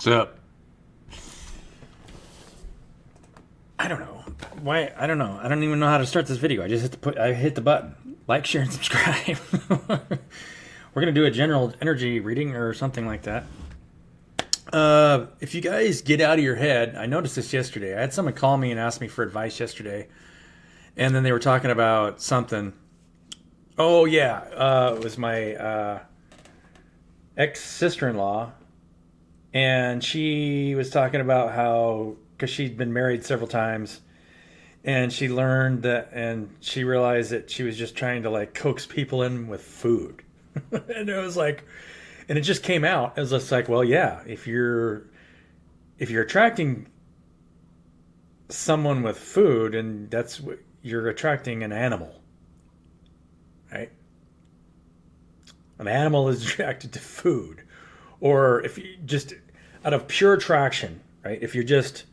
What's up? I don't know. Why? I don't know. I don't even know how to start this video. I just hit the button. Like, share, and subscribe. We're going to do a general energy reading or something like that. If you guys get out of your head, I noticed this yesterday. I had someone call me and ask me for advice yesterday. And then they were talking about something. Oh, yeah. It was my ex-sister-in-law. And she was talking about how, because she'd been married several times, and she learned that, and she realized that she was just trying to like coax people in with food. And it was like, and it just came out. It was just like, well, yeah, if you're attracting someone with food, and that's what you're attracting, an animal, right? An animal is attracted to food. Or if you just, out of pure attraction, right? If you're just,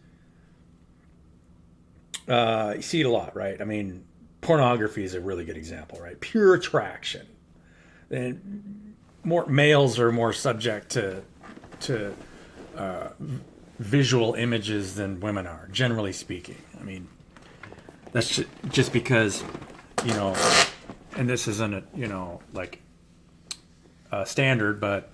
you see it a lot, right? I mean, pornography is a really good example, right? Pure attraction. And more males are more subject to visual images than women are, generally speaking. I mean, that's just because, and this isn't like a standard, but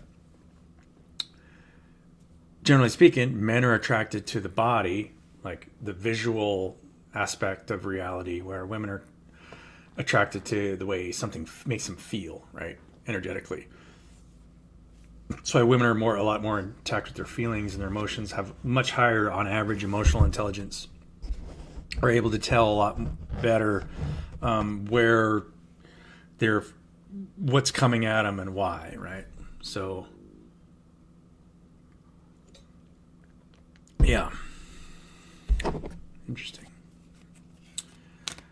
generally speaking, men are attracted to the body, like the visual aspect of reality, where women are attracted to the way something makes them feel, right, energetically. That's why women are a lot more in touch with their feelings and their emotions, have much higher, on average, emotional intelligence, are able to tell a lot better where what's coming at them and why, right? So, yeah, interesting.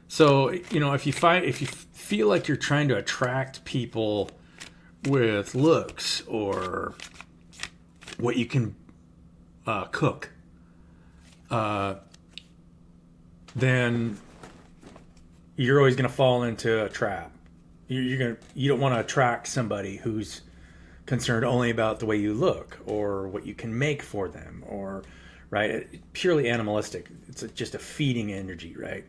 So, if you feel like you're trying to attract people with looks or what you can cook, then you're always going to fall into a trap. You don't want to attract somebody who's concerned only about the way you look or what you can make for them, or right, purely animalistic. It's just a feeding energy, right?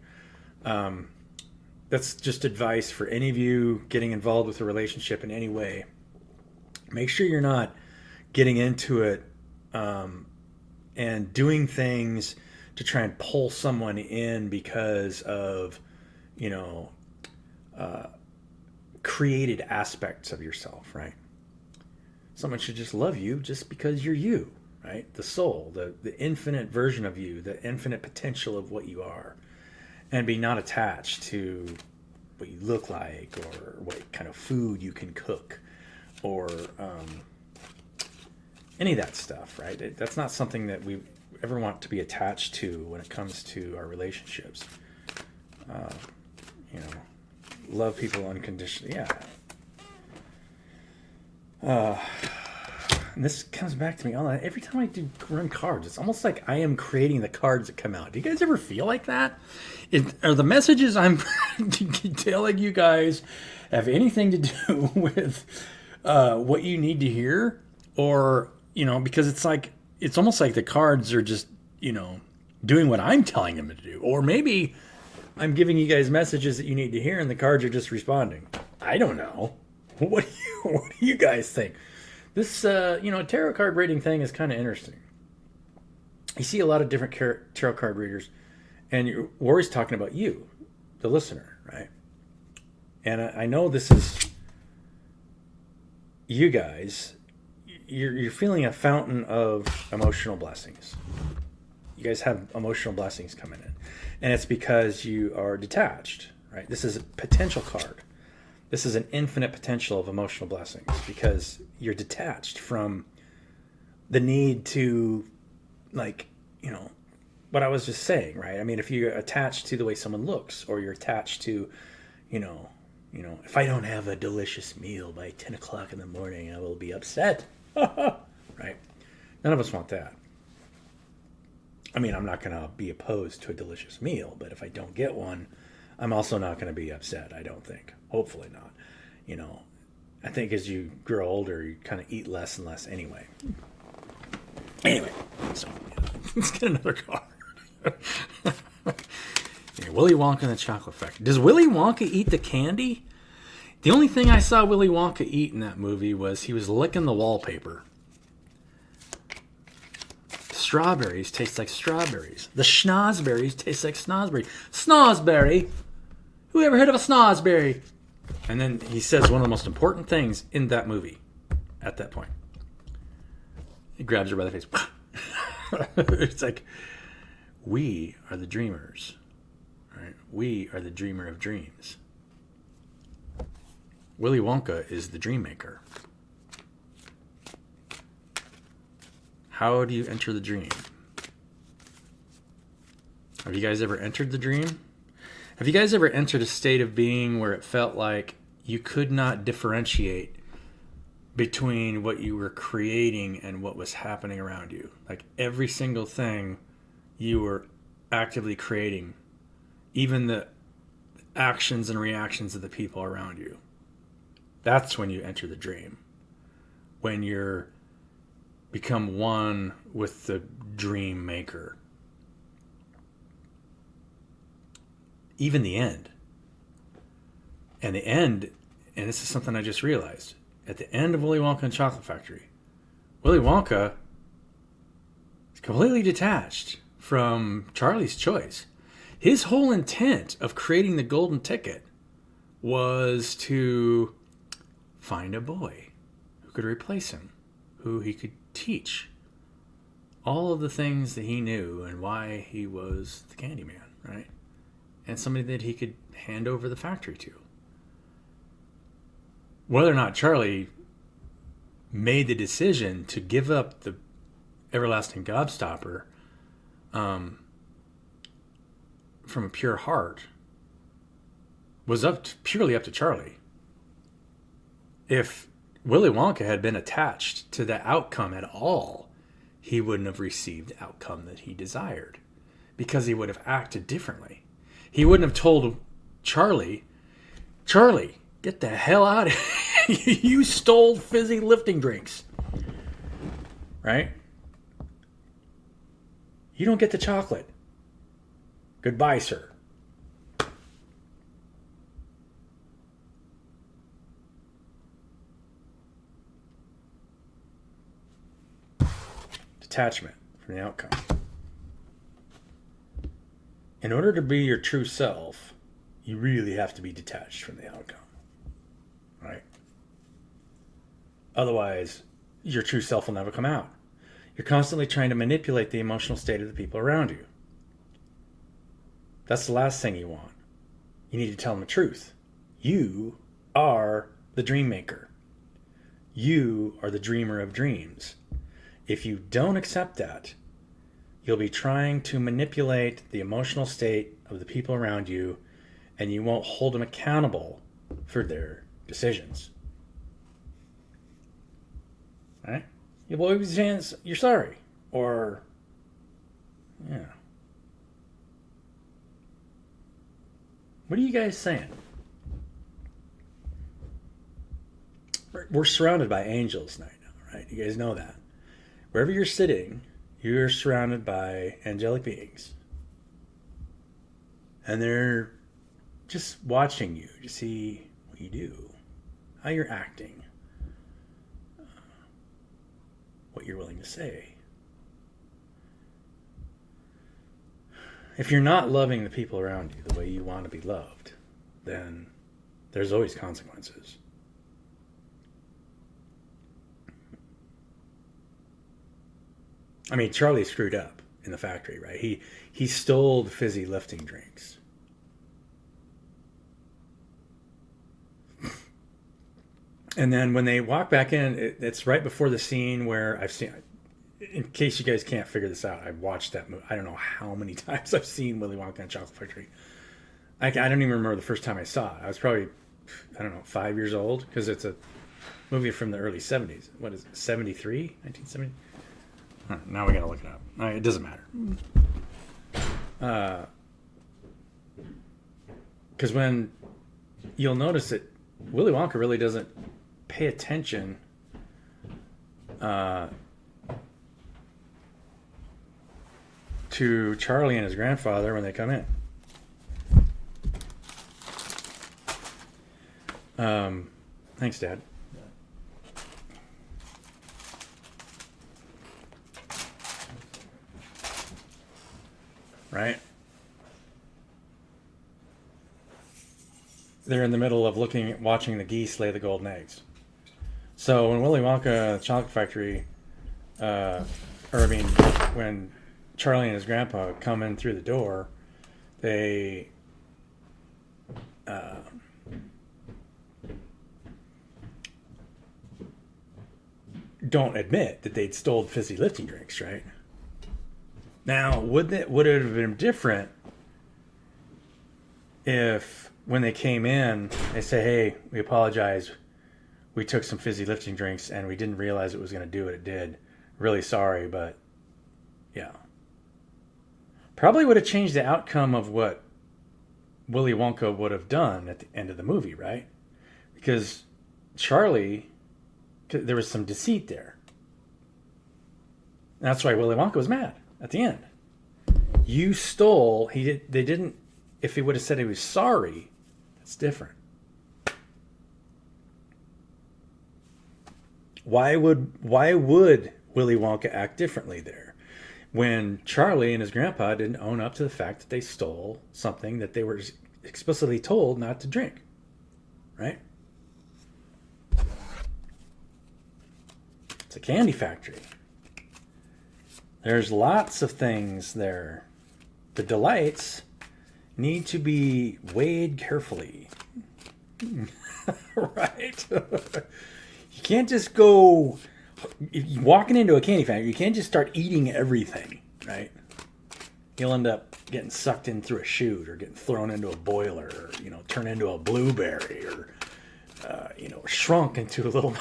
That's just advice for any of you getting involved with a relationship in any way. Make sure you're not getting into it and doing things to try and pull someone in because of, created aspects of yourself, right? Someone should just love you just because you're you, right? The soul, the infinite version of you, the infinite potential of what you are. And be not attached to what you look like or what kind of food you can cook or any of that stuff, right? That's not something that we ever want to be attached to when it comes to our relationships. Love people unconditionally. Yeah. And this comes back to me every time I do run cards. It's almost like I am creating the cards that come out. Do you guys ever feel like that? Are the messages I'm telling you guys have anything to do with what you need to hear? Or, because it's almost like the cards are just, doing what I'm telling them to do. Or maybe I'm giving you guys messages that you need to hear and the cards are just responding. I don't know. What do you guys think? This, tarot card reading thing is kind of interesting. You see a lot of different tarot card readers, and we're always talking about you, the listener, right? And I know this is you guys. You're feeling a fountain of emotional blessings. You guys have emotional blessings coming in, and it's because you are detached, right? This is a potential card. This is an infinite potential of emotional blessings because you're detached from the need to, what I was just saying, right? I mean, if you're attached to the way someone looks, or you're attached to, if I don't have a delicious meal by 10 o'clock in the morning, I will be upset. Right? None of us want that. I mean, I'm not going to be opposed to a delicious meal, but if I don't get one, I'm also not going to be upset, I don't think. Hopefully not. I think as you grow older, you kind of eat less and less anyway. Anyway, so let's get another card. Yeah, Willy Wonka and the Chocolate Factory. Does Willy Wonka eat the candy? The only thing I saw Willy Wonka eat in that movie was he was licking the wallpaper. Strawberries taste like strawberries. The schnozberries taste like snozberries. Snozberry? Who ever heard of a snozberry? And then he says one of the most important things in that movie at that point. He grabs her by the face. It's like, we are the dreamers. Right? We are the dreamer of dreams. Willy Wonka is the dream maker. How do you enter the dream? Have you guys ever entered the dream? Have you guys ever entered a state of being where it felt like you could not differentiate between what you were creating and what was happening around you? Like every single thing you were actively creating, even the actions and reactions of the people around you. That's when you enter the dream. When you're become one with the dream maker. Even the end. And the end, and this is something I just realized, at the end of Willy Wonka and Chocolate Factory, Willy Wonka is completely detached from Charlie's choice. His whole intent of creating the golden ticket was to find a boy who could replace him, who he could teach all of the things that he knew and why he was the Candyman, right? And somebody that he could hand over the factory to. Whether or not Charlie made the decision to give up the everlasting gobstopper from a pure heart was purely up to Charlie. If Willy Wonka had been attached to the outcome at all, he wouldn't have received the outcome that he desired, because he would have acted differently. He wouldn't have told Charlie, get the hell out of here. You stole fizzy lifting drinks. Right? You don't get the chocolate. Goodbye, sir. Detachment from the outcome. In order to be your true self, you really have to be detached from the outcome. Right? Otherwise, your true self will never come out. You're constantly trying to manipulate the emotional state of the people around you. That's the last thing you want. You need to tell them the truth. You are the dream maker. You are the dreamer of dreams. If you don't accept that, you'll be trying to manipulate the emotional state of the people around you, and you won't hold them accountable for their decisions. Right? You'll always be saying you're sorry. Or, yeah. What are you guys saying? We're surrounded by angels right now, right? You guys know that. Wherever you're sitting, you're surrounded by angelic beings. And they're just watching you to see what you do, how you're acting, what you're willing to say. If you're not loving the people around you the way you want to be loved, then there's always consequences. I mean, Charlie screwed up in the factory, right? He stole the fizzy lifting drinks. And then when they walk back in, it's right before the scene where I've seen, in case you guys can't figure this out, I've watched that movie. I don't know how many times I've seen Willy Wonka and Chocolate Factory. I don't even remember the first time I saw it. I was probably, 5 years old, because it's a movie from the early 70s. What is it, 73? 1970? Now we gotta look it up. It doesn't matter. Because when you'll notice that Willy Wonka really doesn't pay attention to Charlie and his grandfather when they come in. Thanks, Dad. Right? They're in the middle of watching the geese lay the golden eggs. So when Willy Wonka, the Chocolate Factory, when Charlie and his grandpa come in through the door, they don't admit that they'd stole fizzy lifting drinks, right? Now, would it have been different if when they came in, they say, "Hey, we apologize. We took some fizzy lifting drinks and we didn't realize it was going to do what it did. Really sorry, but yeah." Probably would have changed the outcome of what Willy Wonka would have done at the end of the movie, right? Because Charlie, there was some deceit there. And that's why Willy Wonka was mad at the end. You stole. They didn't. If he would have said he was sorry, that's different. Why would Willy Wonka act differently there when Charlie and his grandpa didn't own up to the fact that they stole something that they were explicitly told not to drink, right? It's a candy factory. There's lots of things there. The delights need to be weighed carefully. Right? You can't just go walking into a candy factory. You can't just start eating everything, right? You'll end up getting sucked in through a chute, or getting thrown into a boiler, or turn into a blueberry, or shrunk into a little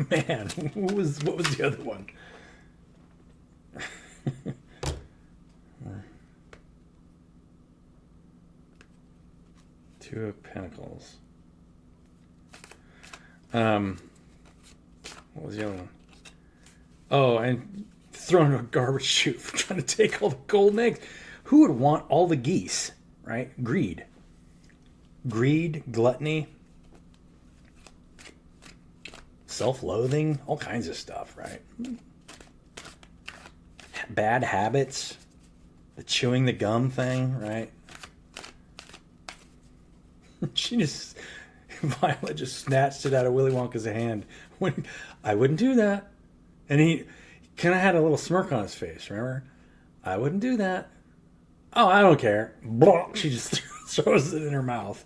man. What was the other one? Two of Pentacles. What was the other one? Oh, and thrown into a garbage chute for trying to take all the golden eggs. Who would want all the geese, right? Greed, gluttony, self-loathing, all kinds of stuff, right? Bad habits, the chewing the gum thing, right? Violet just snatched it out of Willy Wonka's hand. I wouldn't do that. And he kind of had a little smirk on his face, remember? I wouldn't do that. Oh, I don't care. Blah, she just throws it in her mouth.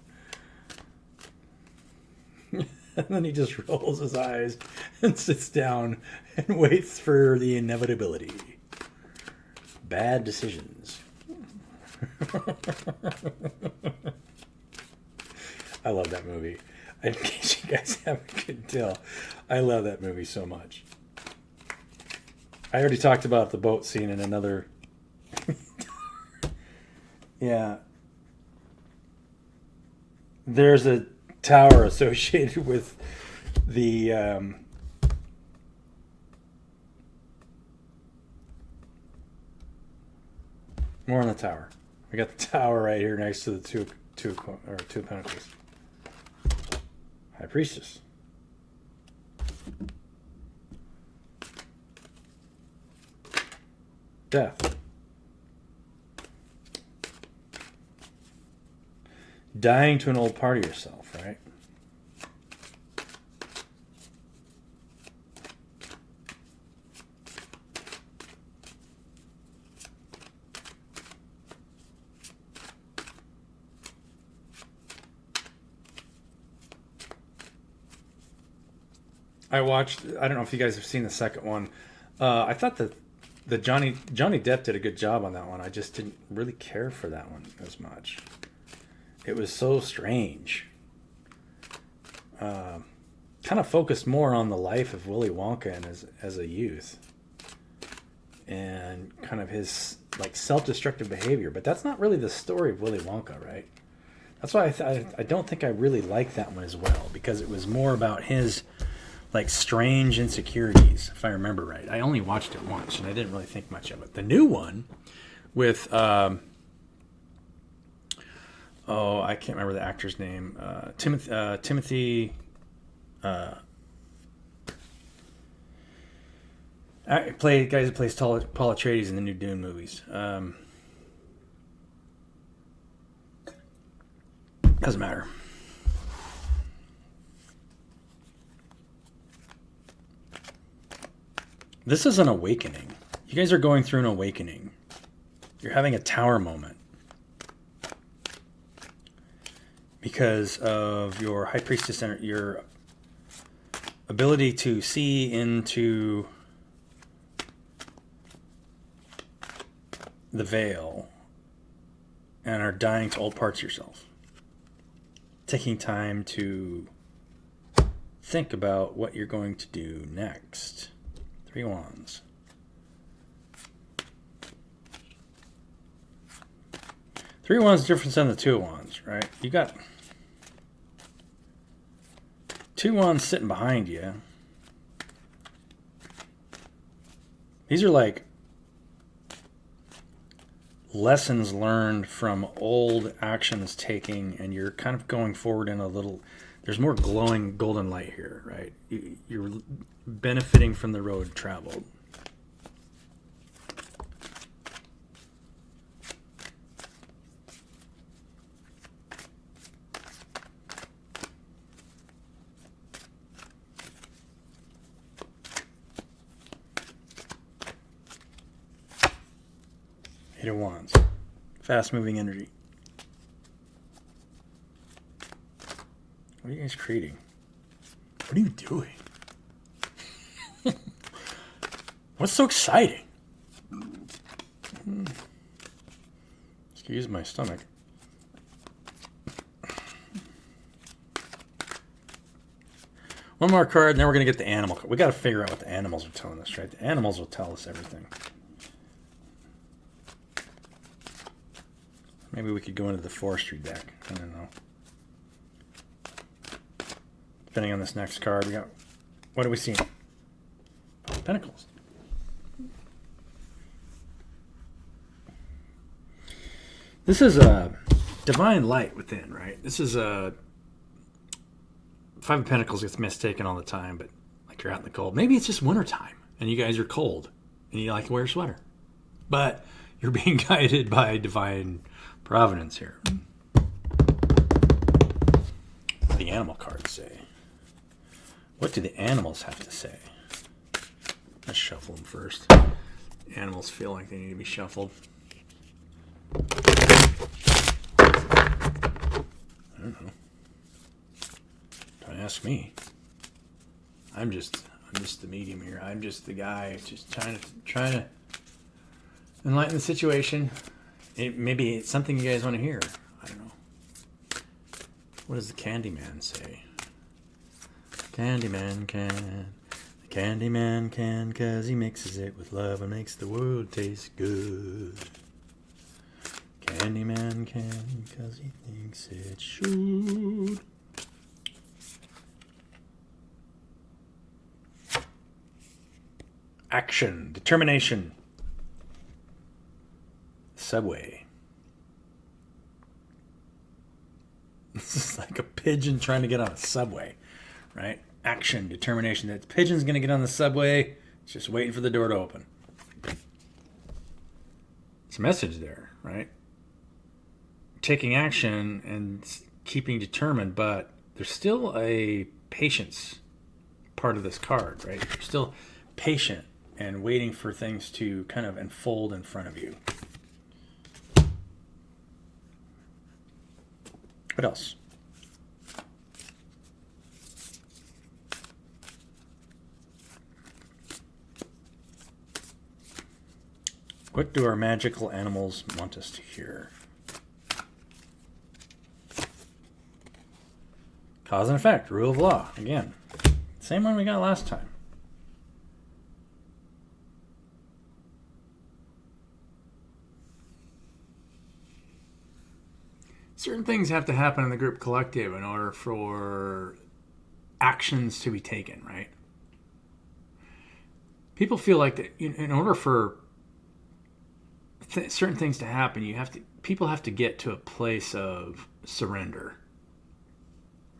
And then he just rolls his eyes and sits down and waits for the inevitability. Bad decisions. I love that movie. In case you guys couldn't tell, I love that movie so much. I already talked about the boat scene in another. Yeah. There's a tower associated with the more on the tower. We got the tower right here next to the two of Pentacles. High Priestess. Death. Dying to an old part of yourself, right? I don't know if you guys have seen the second one. I thought that the Johnny Depp did a good job on that one. I just didn't really care for that one as much. It was so strange. Kind of focused more on the life of Willy Wonka and as a youth, and kind of his like self-destructive behavior. But that's not really the story of Willy Wonka, right? That's why I don't think I really liked that one as well, because it was more about his like strange insecurities, if I remember right. I only watched it once and I didn't really think much of it. The new one with I can't remember the actor's name. Timothy. Guys who plays Paul Atreides in the new Dune movies. Doesn't matter. This is an awakening. You guys are going through an awakening. You're having a tower moment because of your High Priestess and your ability to see into the veil and are dying to old parts of yourself. Taking time to think about what you're going to do next. 3 wands. 3 wands is different than the 2 wands, right? You got 2 wands sitting behind you. These are like lessons learned from old actions taking, and you're kind of going forward in a little. There's more glowing golden light here, right? You're benefiting from the road traveled. Eight of Wands. Fast-moving energy. What are you guys creating? What are you doing? What's so exciting? Excuse my stomach. One more card, and then we're going to get the animal card. We got to figure out what the animals are telling us, right? The animals will tell us everything. Maybe we could go into the forestry deck. I don't know. Depending on this next card, we got. What are we seeing? Pentacles. This is a divine light within, right? This is a 5 of Pentacles gets mistaken all the time, but like you're out in the cold. Maybe it's just wintertime and you guys are cold and you like to wear a sweater. But you're being guided by divine providence here. What do the animal cards say? What do the animals have to say? Let's shuffle them first. Animals feel like they need to be shuffled. I don't know. Don't ask me. I'm just the medium here. I'm just the guy just trying to enlighten the situation. Maybe it's something you guys want to hear. I don't know. What does the Candyman say? Candyman can. The Candyman can, 'cause he mixes it with love and makes the world taste good. Candyman can, 'cause he thinks it should. Action, determination. Subway. This is like a pigeon trying to get on a subway, right? Action, determination. That pigeon's going to get on the subway. It's just waiting for the door to open. It's a message there, right? Taking action and keeping determined, but there's still a patience part of this card, right? You're still patient and waiting for things to kind of unfold in front of you. What else? What do our magical animals want us to hear? Cause and effect, rule of law. Again, same one we got last time. Certain things have to happen in the group collective in order for actions to be taken, right? People feel like that in order for certain things to happen, people have to get to a place of surrender,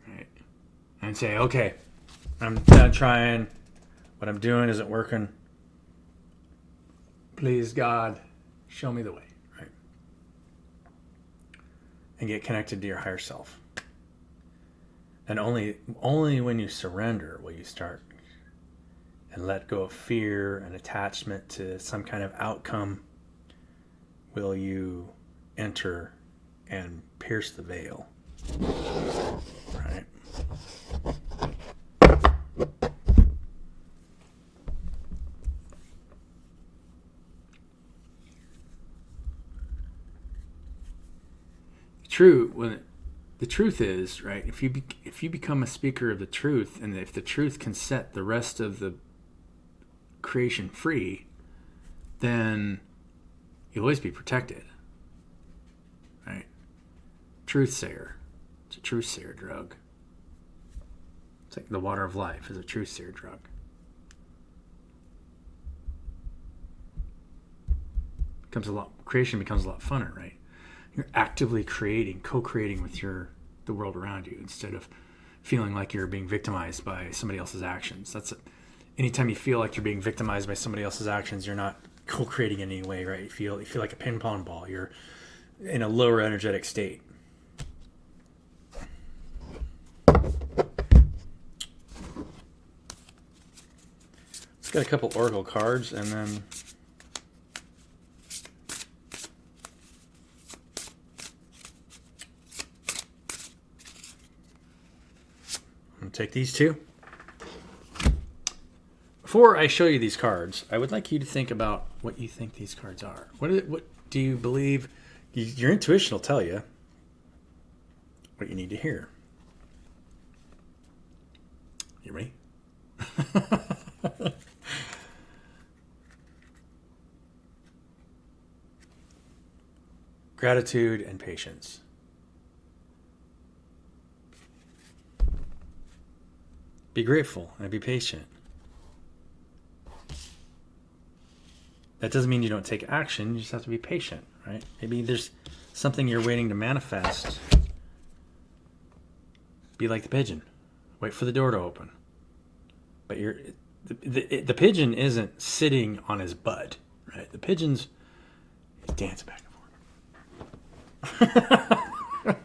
right? And say, okay, I'm done trying. What I'm doing isn't working. Please, God, show me the way, right? And get connected to your higher self. And only when you surrender will you start and let go of fear and attachment to some kind of outcome will you enter and pierce the veil, right? The truth is, right, if you become a speaker of the truth, and if the truth can set the rest of the creation free, then you'll always be protected, right? Truth sayer. It's a truth sayer drug. It's like the water of life is a truth sayer drug. Creation becomes a lot funner, right? You're actively co-creating with the world around you, instead of feeling like you're being victimized by somebody else's actions. Anytime you feel like you're being victimized by somebody else's actions, you're not co-creating in any way, right? You feel like a ping pong ball. You're in a lower energetic state. Let's get a couple oracle cards, and then take these two. Before I show you these cards, I would like you to think about what you think these cards are. What do you believe? Your intuition will tell you what you need to hear. You ready? Gratitude and patience. Be grateful and be patient. That doesn't mean you don't take action. You just have to be patient, right? Maybe there's something you're waiting to manifest. Be like the pigeon. Wait for the door to open. But the pigeon isn't sitting on his butt, right? The pigeon's dancing back and forth.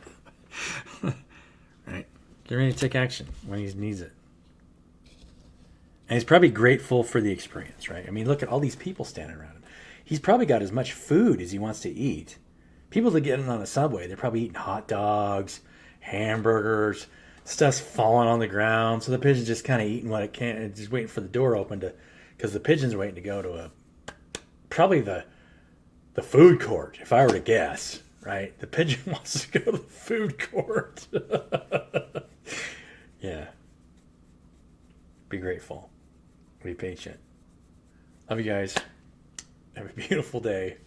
Right? They're ready to take action when he needs it. And he's probably grateful for the experience, right? I mean, look at all these people standing around him. He's probably got as much food as he wants to eat. People that get in on a subway, they're probably eating hot dogs, hamburgers, stuff's falling on the ground. So the pigeon's just kind of eating what it can, and just waiting for the door open because the pigeon's waiting to go to probably the food court, if I were to guess, right? The pigeon wants to go to the food court. Yeah. Be grateful. Be patient. Love you guys. Have a beautiful day.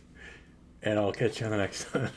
And I'll catch you on the next one.